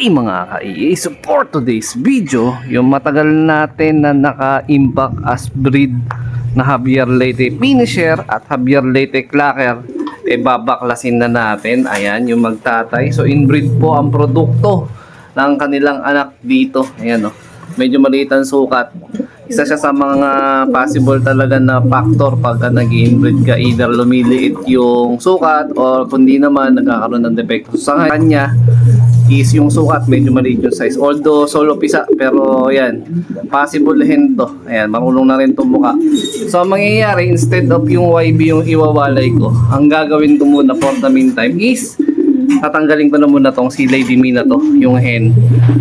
Okay mga ka-EA, so for today's video, yung matagal natin na naka-impact as breed na Javier Leyte Finisher at Javier Leyte Clacker, babaklasin na natin. Ayan, yung magtatay. So inbreed po ang produkto ng kanilang anak dito. Ayan medyo maliit ang sukat. Isa siya sa mga possible talaga na factor pagka nag-inbreed ka, either lumiliit yung sukat or kundi naman nagkakaroon ng defecto sa kanya is yung sukat medyo maliit yung size, although solo pisa, pero yan possible hen to. Ayan, marunong na rin itong mukha. So ang mangyayari, instead of yung YB yung iwawalay ko, ang gagawin ko muna for the meantime is tatanggalin ko na muna tong si Lady Mina to, yung hen.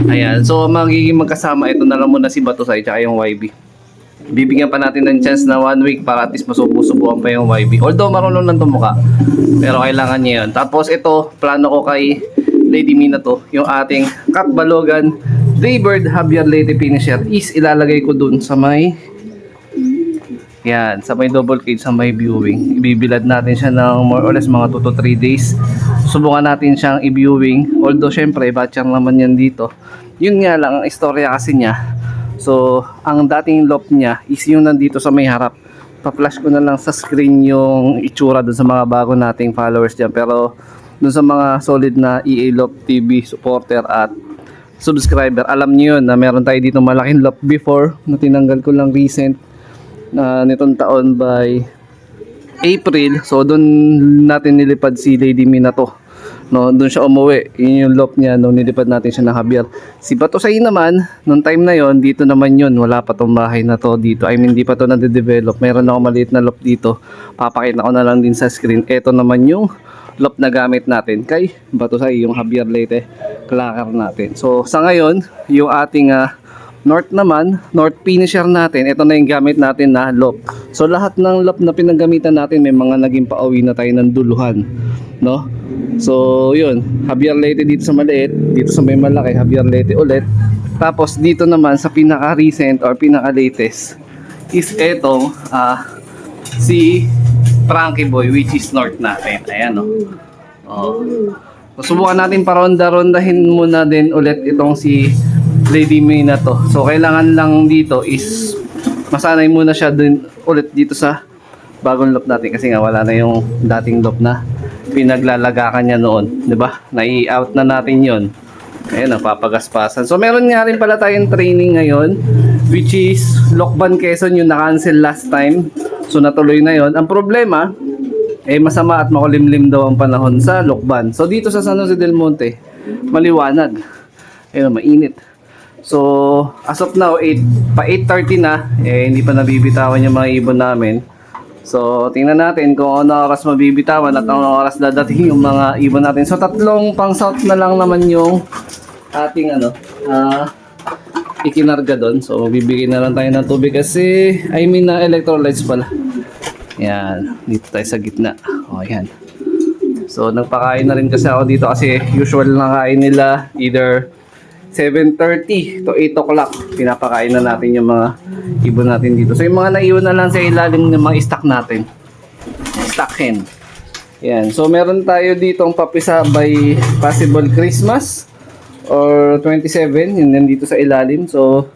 Ayan, so magiging magkasama ito na lang muna si Batusay tsaka yung YB. Bibigyan pa natin ng chance na 1 week para at least masubukan pa yung YB, although marunong lang tumuka, pero kailangan niya yun. Tapos ito, plano ko kay Lady Mina to, yung ating Cat Balogan Daybird Javier Leyte Finisher is ilalagay ko dun sa may yan, sa may double cage, sa may viewing. Ibibilad natin siya ng more or less mga 2 to 3 days. Subukan natin siyang i-viewing. Although syempre, batchang naman yan dito. Yun nga lang, ang istorya kasi niya. So, ang dating loft niya is yung nandito sa may harap. Pa-flash ko na lang sa screen yung itsura dun sa mga bago nating followers dyan. Pero, dun sa mga solid na EA Loft TV supporter at subscriber, alam niyo yun na meron tayo dito malaking loft before na tinanggal ko lang recent na nitong taon by April. So doon natin nilipad si Lady Mina to, no, doon siya umuwi. Yun yung loft niya nung nilipad natin siya ng Javier. Si Batusay naman nung time na yon, dito naman yun, wala pa tong bahay na to dito. I mean, di pa to na-develop. Meron ako maliit na loft dito, papakita ko na lang din sa screen. Ito naman yung loft na gamit natin kay Batusay, yung Javier Leyte Clacker natin. So sa ngayon, yung ating North naman, North Finisher natin, ito na yung gamit natin na loft. So lahat ng loft na pinagamitan natin, may mga naging pauwi na tayo ng duluhan, no? So yun, Javier Leyte dito sa maliit, dito sa may malaki, Javier Leyte ulit. Tapos dito naman sa pinaka recent or pinaka latest is etong si Frankie Boy, which is North natin. Ayan So, subukan natin paronda-rondahin muna din ulit itong si Lady Mina to. So kailangan lang dito is masanay muna siya dun ulit dito sa bagong loft natin, kasi nga wala na yung dating loft na pinaglalagakan niya noon, 'di ba? Nai-out na natin 'yon. Ayun, napapagaspasan. So meron nga rin pala tayong training ngayon, which is Lokban Quezon, yung na-cancel last time. So natuloy na 'yon. Ang problema masama at makulimlim daw ang panahon sa Lokban. So dito sa San Jose del Monte, maliwanag. Ayun, mainit. So, as of now, 8:30 na, hindi pa nabibitawan yung mga ibon namin. So, tingnan natin kung ano oras mabibitawan at ano oras dadating yung mga ibon natin. So, tatlong pang south na lang naman yung ating ikinarga doon. So, magbibigay na lang tayo ng tubig kasi, electrolytes pala. Yan, dito tayo sa gitna. Yan. So, nagpakain na rin kasi ako dito kasi usual na kain nila either 7:30 to 8 o'clock. Pinapakain na natin yung mga ibon natin dito. So yung mga naiwan na lang sa ilalim ng mga stock natin, stock hen. Yan. So meron tayo dito ang papisa by possible Christmas or 27, yun din dito sa ilalim. So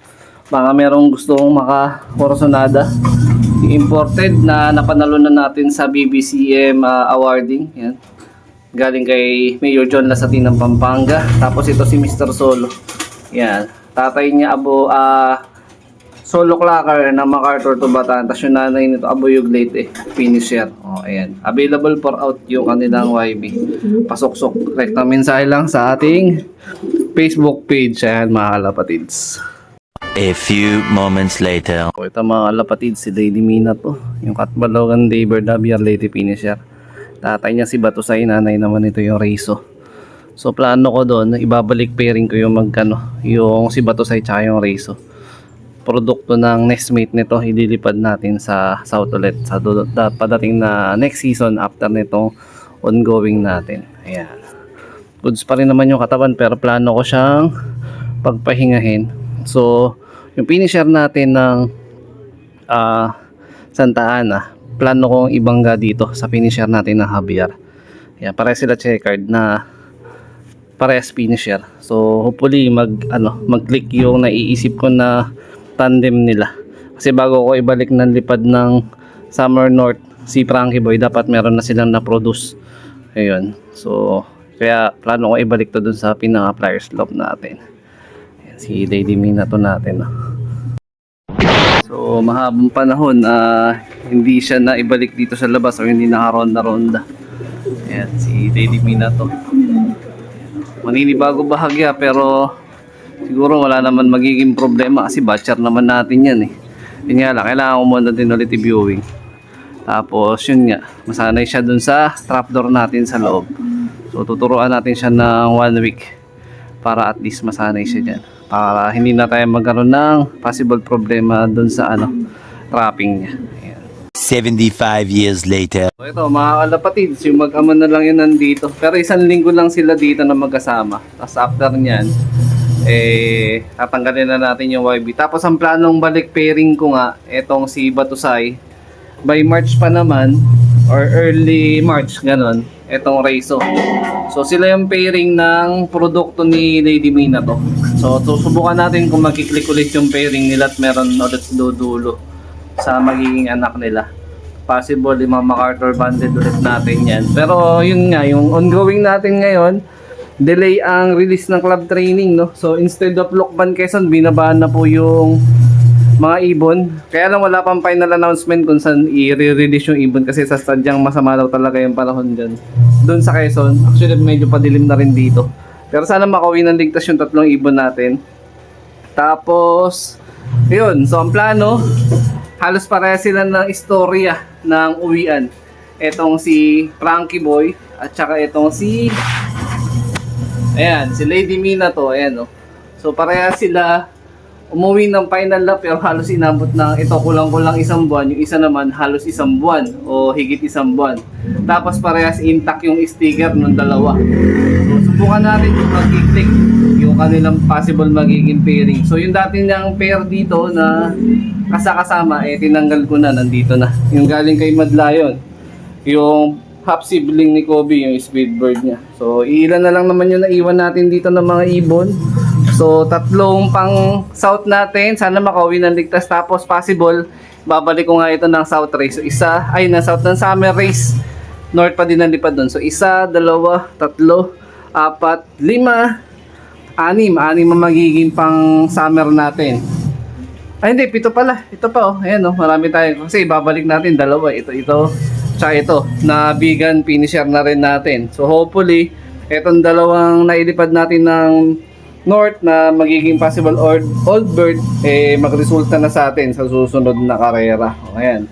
baka merong gustong maka-corazonada imported na napanalo na natin sa BBCM awarding. Yan, galing kay Mayor John Lasati ng Pampanga. Tapos ito si Mr. Solo. Yan, tatay niya Solo Clacker na MacArthur to Bataan. Tapos yung nanay nito Abuyog Leyte Finisher. Ayan, available for out yung kanilang YB. Pasok-sok, rektang mensahe lang sa ating Facebook page. Ayan mga kalapatids. A few moments later. Ito mga kalapatids, si Lady Mina to, yung Cat Balogan Daybird Javier Leyte Finisher. Tatay niya si Batusay, nanay naman ito yung Reiso. So plano ko doon, ibabalik pairing ko yung yung si Batusay tsaka yung Reiso. Produkto ng next mate nito, ililipad natin sa South ulit sa padating na next season after nitong ongoing natin. Ayan. Goods pa rin naman yung katawan, pero plano ko siyang pagpahingahin. So yung finisher natin ng Santa Ana, plano kong ibangga dito sa finisher natin na Javier. Yan, pare sila checkered na parehas finisher. So hopefully mag-click yung naiisip ko na tandem nila. Kasi bago ko ibalik ng lipad ng Summer North si Frankie Boy, dapat meron na silang na-produce. Ayun. So kaya plano ko ibalik to dun sa pinaka pliers loop natin. Ayan, si Lady Minato natin. So mahabang panahon hindi siya na ibalik dito sa labas o hindi nakaronda-ronda. Ayan, si Lady Minato. Maninibago bahagya pero siguro wala naman magiging problema kasi batcher naman natin yan eh. Yun nga lang, kailangan ko muna din ulit i-viewing. Tapos yun nga, masanay siya dun sa trapdoor natin sa loob. So tuturuan natin siya ng 1 week para at least masanay siya dyan. Para hindi na tayo magkaroon ng possible problema dun sa trapping niya. Ayan. 75 years later. So ito mga kalapatids, yung mag-ama na lang yun nandito. Pero 1 linggo lang sila dito na magkasama. Tapos after nyan, tatanggalin na natin yung YB. Tapos ang planong balik pairing ko nga, etong si Batusay, by March pa naman, or early March, ganon, etong Reiso. So sila yung pairing ng produkto ni Lady Minato. So susubukan natin kung magkiklik ulit yung pairing nila at meron ulit dudulo sa magiging anak nila. Possible, Mama MacArthur banded ulit natin yan. Pero yun nga, yung ongoing natin ngayon, delay ang release ng club training, no? So instead of Lokban Quezon, binabaan na po yung mga ibon. Kaya lang wala pang final announcement kung saan i-release yung ibon kasi sa sadyang masama daw talaga yung panahon dyan. Doon sa Quezon, actually medyo padilim na rin dito. Pero sana makauwi ng ligtas yung 3 ibon natin. Tapos, yun. So ang plano, halos pareha sila ng istorya ng uwian. Etong si Frankie Boy at saka etong si si Lady Minato, ayan oh. So pareha sila umuwi ng final lap pero halos inabot ng ito kulang-kulang 1 buwan, yung isa naman halos 1 buwan o higit 1 buwan. Tapos parehas intact yung sticker ng dalawa. So subukan natin kung mag-click yung kanilang possible magiging pairing. So yung dati niyang pair dito na kasama tinanggal ko na, nandito na. Yung galing kay Madlayon, yung half sibling ni Kobe, yung Speedbird niya. So ilan na lang naman yung naiwan natin dito ng mga ibon. So 3 pang south natin, sana makauwi ng ligtas. Tapos possible, babalik ko nga ito ng south race. So ng south ng summer race, north pa din ang lipad doon. So 1, 2, 3, 4, 5, 6 ang magiging pang summer natin. Ay hindi, 7 pala. Ito pa oh, ayan oh, marami tayo. Kasi babalik natin 2, ito, tsaka ito, na vegan finisher na rin natin. So hopefully, etong 2 nailipad natin ng north na magiging possible old bird, mag-resulta na sa atin sa susunod na karera. O, ayan.